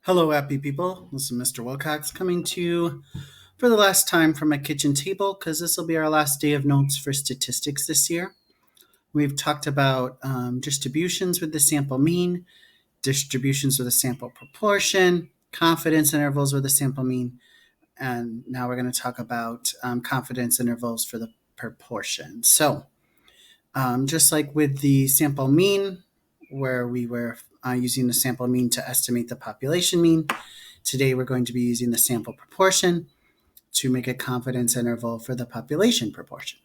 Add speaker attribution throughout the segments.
Speaker 1: Hello, happy people. This is Mr. Wilcox coming to you for the last time from my kitchen table because this will be our last day of notes for statistics this year. We've talked about distributions with the sample mean, distributions with a sample proportion, confidence intervals with a sample mean, and now we're going to talk about confidence intervals for the proportion. So, just like with the sample mean, where we were using the sample mean to estimate the population mean, today we're going to be using the sample proportion to make a confidence interval for the population proportion.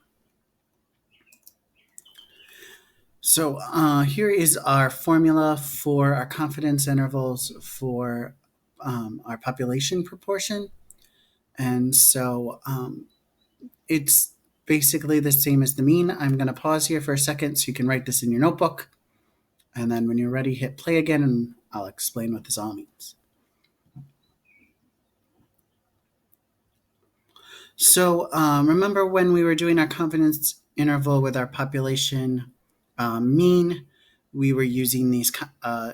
Speaker 1: So here is our formula for our confidence intervals for our population proportion. And so it's basically the same as the mean. I'm going to pause here for a second so you can write this in your notebook. And then when you're ready, hit play again and I'll explain what this all means. So remember when we were doing our confidence interval with our population mean, we were using these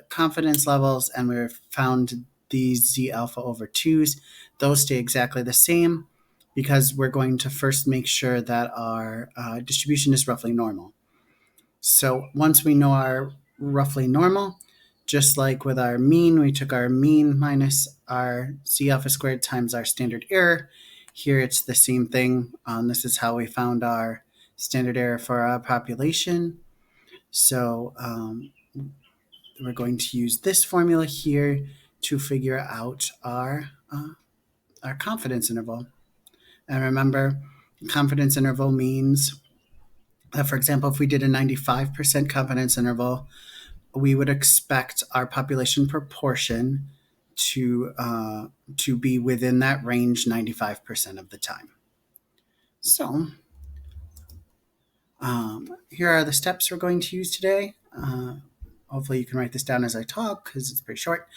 Speaker 1: confidence levels and we found these Z alpha over 2s. Those stay exactly the same because we're going to first make sure that our distribution is roughly normal. So once we know our roughly normal, just like with our mean, we took our mean minus our Z alpha squared times our standard error. Here it's the same thing. This is how we found our standard error for our population. So we're going to use this formula here to figure out our confidence interval. And remember, confidence interval means that, for example, if we did a 95% confidence interval, we would expect our population proportion to be within that range 95% of the time. So here are the steps we're going to use today. Hopefully you can write this down as I talk because it's pretty short.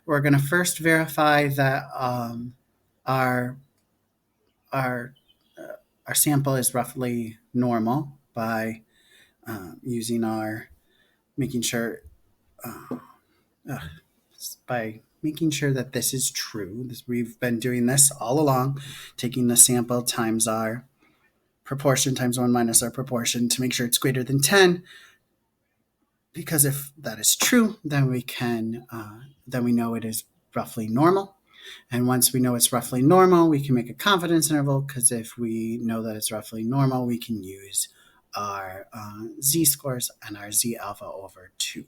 Speaker 1: We're going to first verify that our sample is roughly normal by using our making sure by making sure that this is true. We've been doing this all along, taking the sample times our proportion times 1 minus our proportion to make sure it's greater than 10. Because if that is true, then we know it is roughly normal. And once we know it's roughly normal, we can make a confidence interval because if we know that it's roughly normal, we can use our z-scores and our z alpha over 2.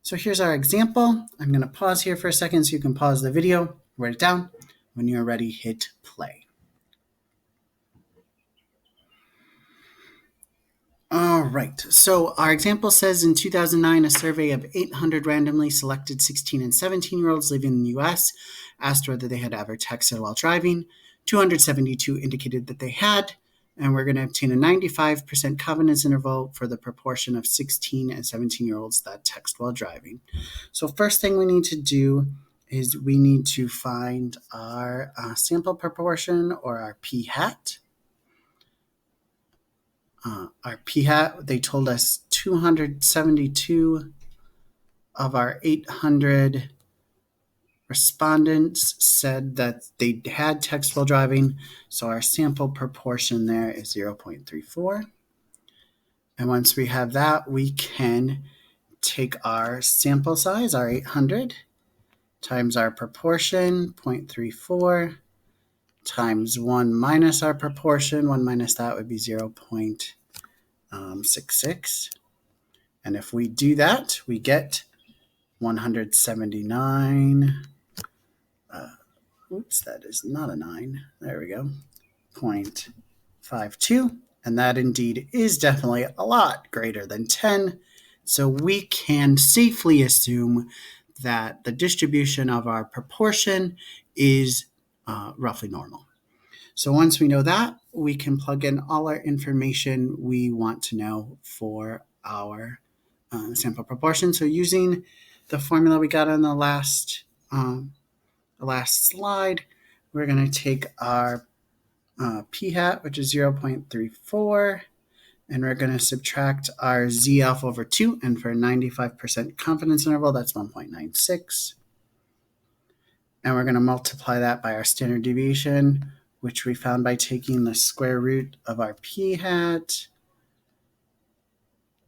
Speaker 1: So here's our example. I'm going to pause here for a second so you can pause the video, write it down. When you're ready, hit play. All right, so our example says in 2009, a survey of 800 randomly selected 16 and 17-year-olds living in the U.S. asked whether they had ever texted while driving. 272 indicated that they had, and we're going to obtain a 95% confidence interval for the proportion of 16 and 17-year-olds that text while driving. So first thing we need to do is we need to find our sample proportion or our p-hat. Our p-hat, they told us 272 of our 800 respondents said that they had text while driving, so our sample proportion there is 0.34. And once we have that, we can take our sample size, our 800, times our proportion, 0.34, times 1 minus our proportion. 1 minus that would be 0.66. And if we do that, we get 179. Oops, that is not a 9. There we go. 0.52. And that indeed is definitely a lot greater than 10. So we can safely assume that the distribution of our proportion is roughly normal. So once we know that, we can plug in all our information we want to know for our sample proportion. So using the formula we got on the last slide, we're going to take our p-hat, which is 0.34, and we're going to subtract our z alpha over 2, and for a 95% confidence interval, that's 1.96. and we're going to multiply that by our standard deviation, which we found by taking the square root of our p hat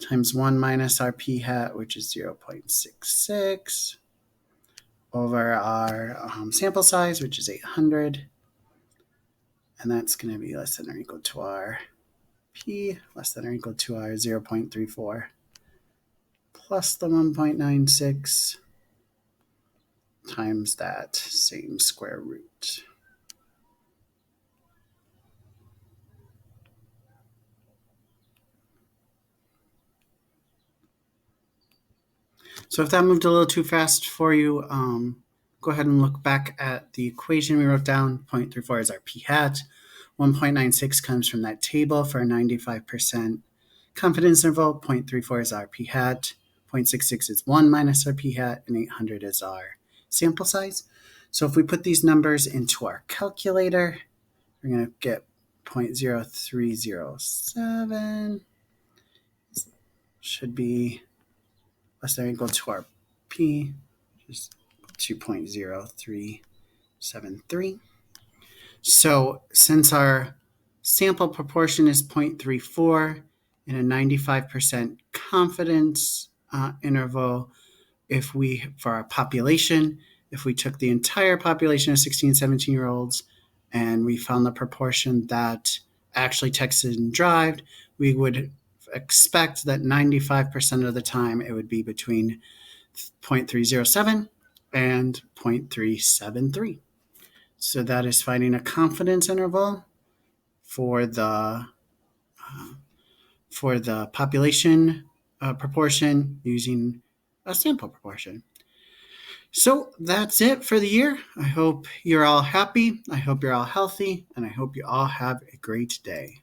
Speaker 1: times 1 minus our p hat, which is 0.66, over our sample size, which is 800. And that's going to be less than or equal to our p, less than or equal to our 0.34, plus the 1.96 times that same square root. So if that moved a little too fast for you, go ahead and look back at the equation we wrote down. 0.34 is our p hat. 1.96 comes from that table for a 95% confidence interval. 0.34 is our p hat. 0.66 is 1 minus our p hat, and 800 is our sample size. So if we put these numbers into our calculator, we're going to get 0.0307. Should be less than or equal to our p, which is 2.0373. So since our sample proportion is 0.34 and a 95% confidence interval, for our population, if we took the entire population of 16, 17-year-olds and we found the proportion that actually texted and drived, we would expect that 95% of the time it would be between 0.307 and 0.373. So that is finding a confidence interval for the population proportion using a sample proportion. So that's it for the year. I hope you're all happy. I hope you're all healthy, and I hope you all have a great day.